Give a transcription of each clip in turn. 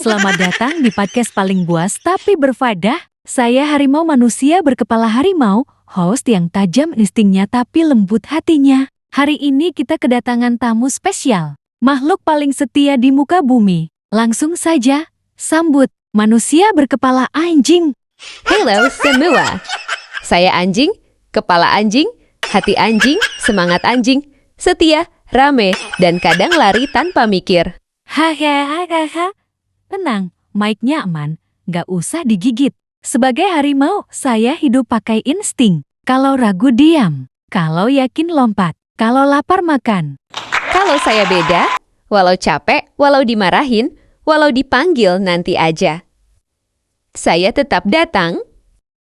Selamat datang di podcast paling buas tapi berfaedah. Saya harimau manusia berkepala harimau, host yang tajam instingnya tapi lembut hatinya. Hari ini kita kedatangan tamu spesial, makhluk paling setia di muka bumi. Langsung saja, sambut manusia berkepala anjing. Halo semua, saya anjing, kepala anjing, hati anjing, semangat anjing, setia, rame, dan kadang lari tanpa mikir. Hahaha. Tenang, mic-nya aman, gak usah digigit. Sebagai harimau, saya hidup pakai insting. Kalau ragu diam, kalau yakin lompat, kalau lapar makan. Kalau saya beda, walau capek, walau dimarahin, walau dipanggil nanti aja. Saya tetap datang.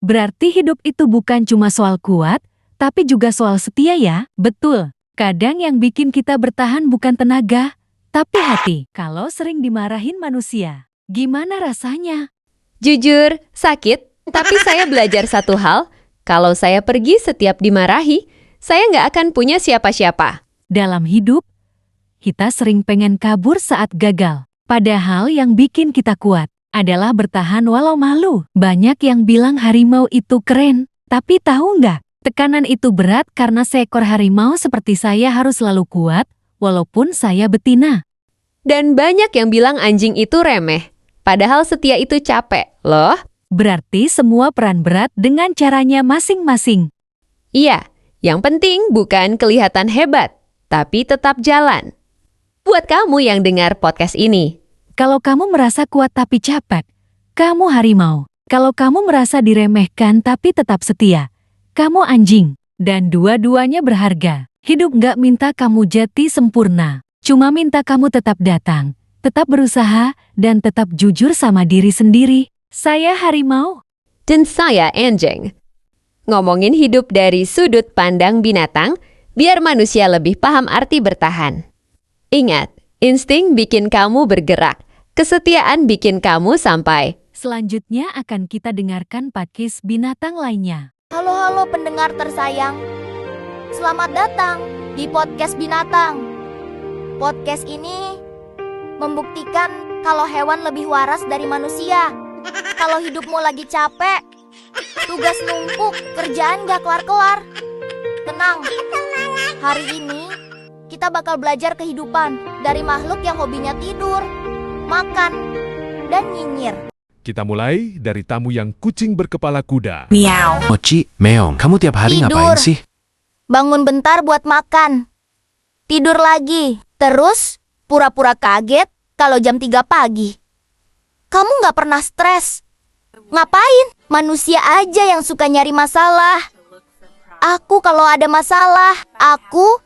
Berarti hidup itu bukan cuma soal kuat, tapi juga soal setia ya? Betul. Kadang yang bikin kita bertahan bukan tenaga, tapi hati. Kalau sering dimarahin manusia, gimana rasanya? Jujur, sakit, tapi saya belajar satu hal. Kalau saya pergi setiap dimarahi, saya nggak akan punya siapa-siapa. Dalam hidup, kita sering pengen kabur saat gagal. Padahal yang bikin kita kuat adalah bertahan walau malu. Banyak yang bilang harimau itu keren, tapi tahu nggak? Tekanan itu berat karena seekor harimau seperti saya harus selalu kuat, walaupun saya betina. Dan banyak yang bilang anjing itu remeh. Padahal setia itu capek, loh. Berarti semua peran berat dengan caranya masing-masing. Iya, yang penting bukan kelihatan hebat, tapi tetap jalan. Buat kamu yang dengar podcast ini, Kalau kamu merasa kuat tapi capek, kamu harimau. Kalau kamu merasa diremehkan tapi tetap setia, kamu anjing. Dan dua-duanya berharga. Hidup nggak minta kamu jati sempurna. Cuma minta kamu tetap datang, tetap berusaha, dan tetap jujur sama diri sendiri. Saya harimau. dan saya anjing. Ngomongin hidup dari sudut pandang binatang, biar manusia lebih paham arti bertahan. Ingat, insting bikin kamu bergerak, kesetiaan bikin kamu sampai. Selanjutnya akan kita dengarkan podcast binatang lainnya. Halo pendengar tersayang. Selamat datang di podcast binatang. Podcast ini membuktikan kalau hewan lebih waras dari manusia. Kalau hidupmu lagi capek, tugas numpuk, kerjaan gak kelar-kelar. Tenang, hari ini kita bakal belajar kehidupan dari makhluk yang hobinya tidur, makan, dan nyinyir. Kita mulai dari tamu yang kucing berkepala kuda. Mochi, Meong, kamu tiap hari Tidur. ngapain sih? Bangun bentar buat makan, tidur lagi, terus pura-pura kaget kalau jam 3 pagi. Kamu gak pernah stres. Ngapain? Manusia aja yang suka nyari masalah. Aku kalau ada masalah, aku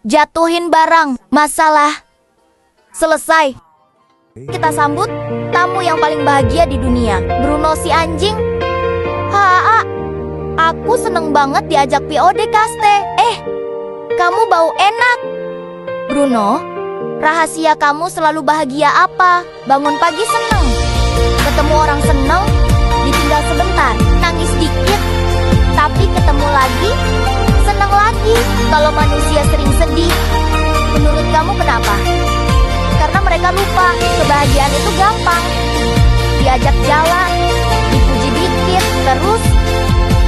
jatuhin barang. Masalah selesai. Kita sambut tamu yang paling bahagia di dunia, Bruno si anjing. Aku seneng banget diajak POD Kaste. Kamu bau enak. Bruno, rahasia kamu selalu bahagia apa? Bangun pagi seneng, ketemu orang seneng, ditinggal sebentar, nangis dikit, tapi ketemu lagi, seneng lagi. Kalau manusia sering sedih, menurut kamu kenapa? Karena mereka lupa, kebahagiaan itu gampang. Diajak jalan, dipuji dikit, terus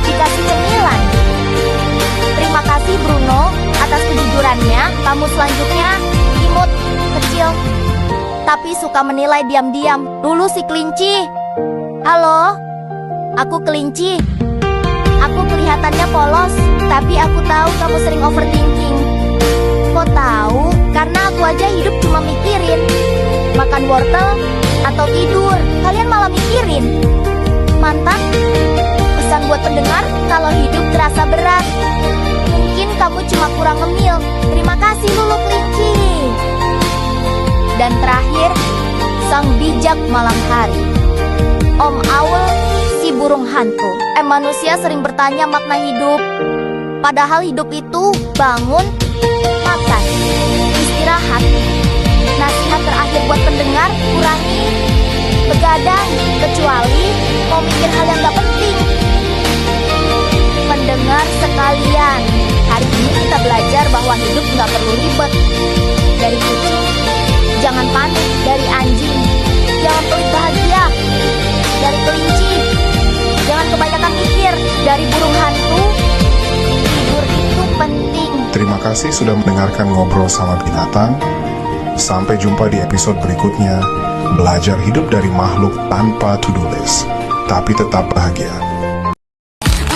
dikasih cemilan. Terima kasih Bruno atas kejujurannya. Kamu selanjutnya imut, kecil, tapi suka menilai diam-diam. Dulu si kelinci. Halo, aku kelinci. Aku kelihatannya polos, tapi aku tahu kamu sering overthinking. Kok tahu? Karena aku aja hidup cuma mikirin makan wortel atau tidur. Kalian malah mikirin mantan. Pesan buat pendengar, kalau hidup terasa berat, mungkin kamu cuma kurang ngemil. Terima kasih Lulu Kelinci. Dan terakhir, sang bijak malam hari, Om Aul si burung hantu. Manusia sering bertanya makna hidup. Padahal hidup itu bangun, makan, istirahat. Nasihat terakhir buat pendengar, kurangi begadang, kecuali mau mikir hal yang gak penting. Pendengar sekalian, hari ini kita belajar bahwa hidup gak perlu ribet. Dari kucing, jangan panik. Dari anjing, yang kasih sudah mendengarkan Ngobrol sama Binatang. Sampai jumpa di episode berikutnya. Belajar hidup dari makhluk tanpa to-do list, tapi tetap bahagia.